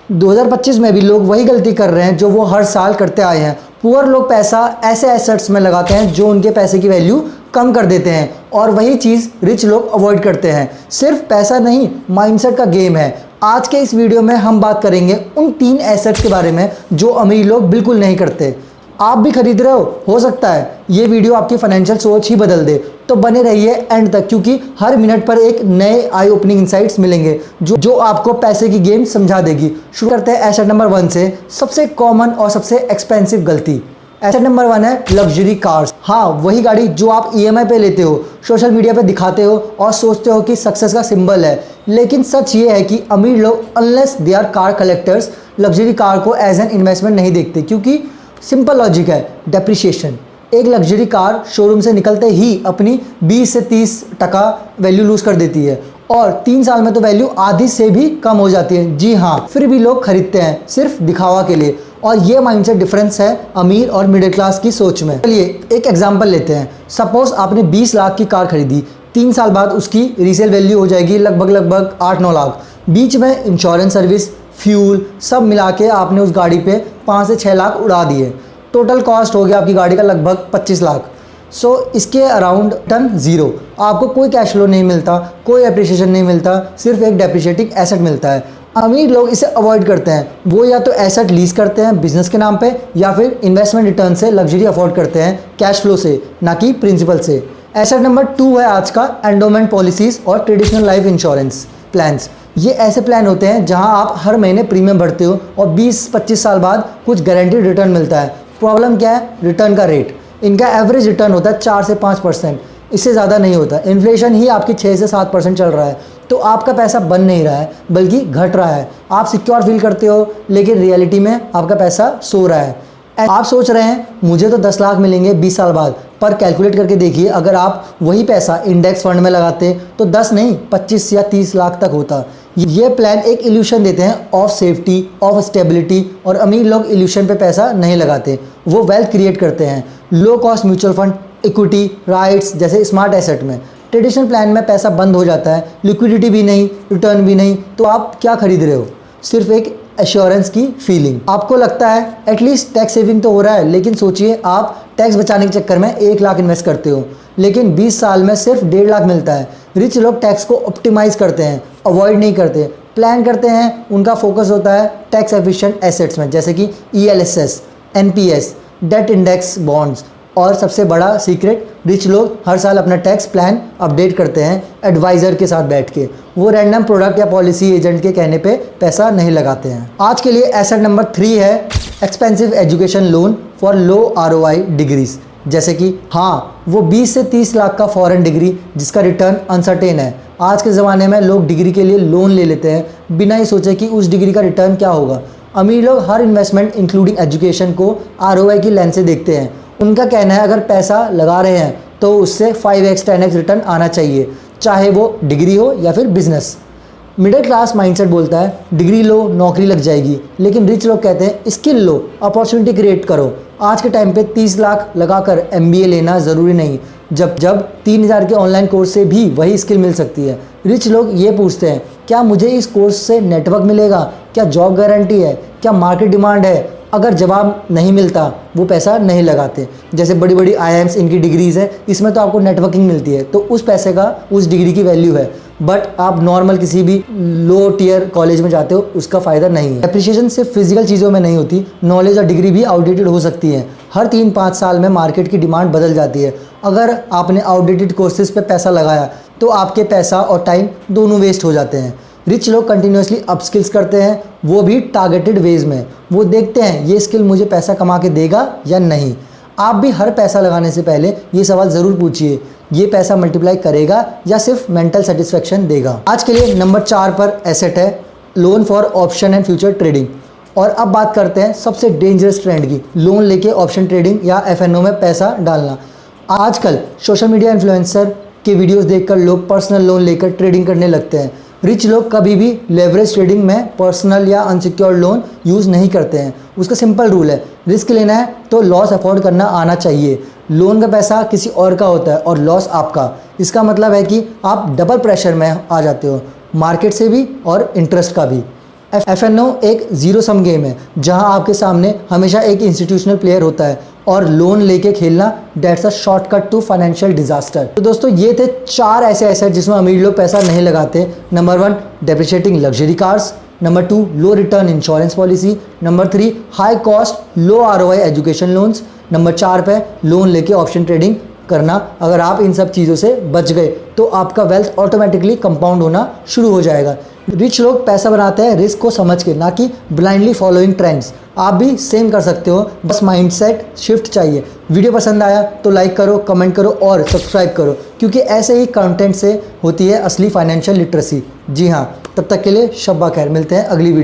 2025 में भी लोग वही गलती कर रहे हैं जो वो हर साल करते आए हैं। पुअर लोग पैसा ऐसे एसेट्स में लगाते हैं जो उनके पैसे की वैल्यू कम कर देते हैं, और वही चीज़ रिच लोग अवॉइड करते हैं। सिर्फ पैसा नहीं, माइंडसेट का गेम है। आज के इस वीडियो में हम बात करेंगे उन 3 एसेट्स के बारे में जो अमीर लोग बिल्कुल नहीं करते। आप भी खरीद रहे हो सकता है ये वीडियो आपकी फाइनेंशियल सोच ही बदल दे। तो बने रहिए एंड तक, क्योंकि हर मिनट पर एक नए आई ओपनिंग इंसाइट्स मिलेंगे जो आपको पैसे की गेम समझा देगी। शुरू करते हैं एसेट नंबर 1 से, सबसे कॉमन और सबसे एक्सपेंसिव गलती। एसेट नंबर 1 है लग्जरी कार्स। हाँ, वही गाड़ी जो आप EMI पे लेते हो, सोशल मीडिया पे दिखाते हो और सोचते हो कि सक्सेस का सिंबल है। लेकिन सच ये है कि अमीर लोग unless they are car collectors luxury car को एज एन इन्वेस्टमेंट नहीं देखते, क्योंकि सिंपल लॉजिक है, डेप्रिशिएशन। एक लग्जरी कार शोरूम से निकलते ही अपनी 20 से 30% वैल्यू लूज कर देती है, और 3 साल में तो वैल्यू आधी से भी कम हो जाती है। जी हाँ, फिर भी लोग खरीदते हैं सिर्फ दिखावा के लिए, और ये माइंडसेट डिफरेंस है अमीर और मिडिल क्लास की सोच में। चलिए एक एग्जांपल लेते हैं। सपोज आपने 20 लाख की कार खरीदी, 3 साल बाद उसकी रीसेल वैल्यू हो जाएगी लगभग 8-9 लाख। बीच में इंश्योरेंस सर्विस, फ्यूल सब मिला के आपने उस गाड़ी पे 5 से 6 लाख उड़ा दिए। टोटल कॉस्ट हो गया आपकी गाड़ी का लगभग 25 लाख। सो इसके अराउंड टन ज़ीरो, आपको कोई कैश फ्लो नहीं मिलता, कोई अप्रिशिएशन नहीं मिलता, सिर्फ एक डेप्रिशिएटिंग एसेट मिलता है। अमीर लोग इसे अवॉइड करते हैं। वो या तो एसेट लीज करते हैं बिजनेस के नाम पे, या फिर इन्वेस्टमेंट रिटर्न से लग्जरी अफोर्ड करते हैं, कैश फ्लो से, ना कि प्रिंसिपल से। एसेट नंबर 2 है आज का एंडोमेंट पॉलिसीज़ और ट्रेडिशनल लाइफ इंश्योरेंस प्लान्स। ये ऐसे प्लान होते हैं जहां आप हर महीने प्रीमियम भरते हो और 20-25 साल बाद कुछ गारंटीड रिटर्न मिलता है। प्रॉब्लम क्या है? रिटर्न का रेट। इनका एवरेज रिटर्न होता है 4 से 5%, इससे ज़्यादा नहीं होता। इन्फ्लेशन ही आपकी 6 से 7% चल रहा है, तो आपका पैसा बन नहीं रहा है बल्कि घट रहा है। आप सिक्योर फील करते हो, लेकिन रियलिटी में आपका पैसा सो रहा है। आप सोच रहे हैं मुझे तो 10 लाख मिलेंगे 20 साल बाद, पर कैलकुलेट करके देखिए, अगर आप वही पैसा इंडेक्स फंड में लगाते तो 10 नहीं 25 या 30 लाख तक होता। ये प्लान एक इल्यूशन देते हैं ऑफ सेफ्टी, ऑफ स्टेबिलिटी, और अमीर लोग इल्यूशन पे पैसा नहीं लगाते, वो वेल्थ क्रिएट करते हैं low cost mutual fund, equity, rights जैसे स्मार्ट एसेट में। ट्रेडिशनल प्लान में पैसा बंद हो जाता है, लिक्विडिटी भी नहीं, रिटर्न भी नहीं, तो आप क्या खरीद रहे हो? सिर्फ एक एश्योरेंस की फीलिंग। आपको लगता है एटलीस्ट टैक्स सेविंग तो हो रहा है, लेकिन सोचिए आप टैक्स बचाने के चक्कर में 1 लाख इन्वेस्ट करते हो, लेकिन 20 साल में सिर्फ 1.5 लाख मिलता है। रिच लोग टैक्स को ऑप्टिमाइज करते हैं, अवॉइड नहीं करते, प्लान करते हैं। उनका फोकस होता है टैक्स एफिशिएंट एसेट्स में, जैसे कि ELSS, NPS, debt index bonds. और सबसे बड़ा सीक्रेट, रिच लोग हर साल अपना टैक्स प्लान अपडेट करते हैं एडवाइज़र के साथ बैठ के। वो रैंडम प्रोडक्ट या पॉलिसी एजेंट के कहने पे पैसा नहीं लगाते हैं। आज के लिए एसेट नंबर 3 है expensive education loan for low ROI degrees. जैसे कि हाँ, वो 20 से 30 लाख का फॉरेन डिग्री जिसका रिटर्न अनसर्टेन है। आज के ज़माने में लोग डिग्री के लिए लोन ले लेते हैं बिना ही सोचे कि उस डिग्री का रिटर्न क्या होगा। अमीर लोग हर इन्वेस्टमेंट इंक्लूडिंग एजुकेशन को ROI की लेंस से देखते हैं। उनका कहना है अगर पैसा लगा रहे हैं तो उससे 5x 10x रिटर्न आना चाहिए, चाहे वो डिग्री हो या फिर बिजनेस। मिडिल क्लास माइंडसेट बोलता है डिग्री लो नौकरी लग जाएगी, लेकिन रिच लोग कहते हैं स्किल लो, अपॉर्चुनिटी क्रिएट करो। आज के टाइम पे 30 लाख लगाकर MBA लेना ज़रूरी नहीं, जब 3000 के ऑनलाइन कोर्स से भी वही स्किल मिल सकती है। रिच लोग ये पूछते हैं क्या मुझे इस कोर्स से नेटवर्क मिलेगा, क्या जॉब गारंटी है, क्या मार्केट डिमांड है? अगर जवाब नहीं मिलता वो पैसा नहीं लगाते। जैसे बड़ी बड़ी IIMs इनकी डिग्रीज़ है, इसमें तो आपको नेटवर्किंग मिलती है, तो उस पैसे का उस डिग्री की वैल्यू है। बट आप नॉर्मल किसी भी लो टियर कॉलेज में जाते हो, उसका फ़ायदा नहीं है। एप्रिशिएशन सिर्फ फिजिकल चीज़ों में नहीं होती, नॉलेज और डिग्री भी आउटडेटेड हो सकती है। हर 3-5 साल में मार्केट की डिमांड बदल जाती है। अगर आपने आउटडेटेड कोर्सेज पे पैसा लगाया तो आपके पैसा और टाइम दोनों वेस्ट हो जाते हैं। रिच लोग कंटिन्यूसली अपस्किल्स करते हैं, वो भी टारगेटेड वेज में। वो देखते हैं ये स्किल मुझे पैसा कमा के देगा या नहीं। आप भी हर पैसा लगाने से पहले ये सवाल ज़रूर पूछिए, ये पैसा मल्टीप्लाई करेगा या सिर्फ मेंटल सेटिस्फेक्शन देगा। आज के लिए नंबर 4 पर एसेट है loan for option and future trading. और अब बात करते हैं सबसे डेंजरस ट्रेंड की, लोन लेके ऑप्शन ट्रेडिंग या FNO में पैसा डालना। आजकल सोशल मीडिया इन्फ्लुएंसर के वीडियोस देखकर लोग पर्सनल लोन लेकर ट्रेडिंग करने लगते हैं। रिच लोग कभी भी लेवरेज ट्रेडिंग में पर्सनल या अनसिक्योर्ड लोन यूज़ नहीं करते हैं। उसका सिंपल रूल है, रिस्क लेना है तो लॉस अफोर्ड करना आना चाहिए। लोन का पैसा किसी और का होता है और लॉस आपका। इसका मतलब है कि आप डबल प्रेशर में आ जाते हो, मार्केट से भी और इंटरेस्ट का भी। FNO एक जीरो सम गेम है जहां आपके सामने हमेशा एक इंस्टीट्यूशनल प्लेयर होता है और लोन लेके खेलना that's a shortcut to financial disaster. तो दोस्तों ये थे 4 ऐसे एसेट जिसमें अमीर लोग पैसा नहीं लगाते। Number 1 depreciating luxury cars, number 2 low return insurance policy, number 3 high cost low ROI education loans, number 4 pay loan लेके ऑप्शन ट्रेडिंग करना। अगर आप इन सब चीज़ों से बच गए तो आपका वेल्थ ऑटोमेटिकली कंपाउंड होना शुरू हो जाएगा। रिच लोग पैसा बनाते हैं रिस्क को समझ के, ना कि ब्लाइंडली फॉलोइंग ट्रेंड्स। आप भी सेम कर सकते हो, बस माइंडसेट शिफ्ट चाहिए। वीडियो पसंद आया तो लाइक करो, कमेंट करो और सब्सक्राइब करो, क्योंकि ऐसे ही कंटेंट से होती है असली फाइनेंशियल लिटरेसी। जी हाँ, तब तक के लिए शब्बा खैर, मिलते हैं अगली वीडियो।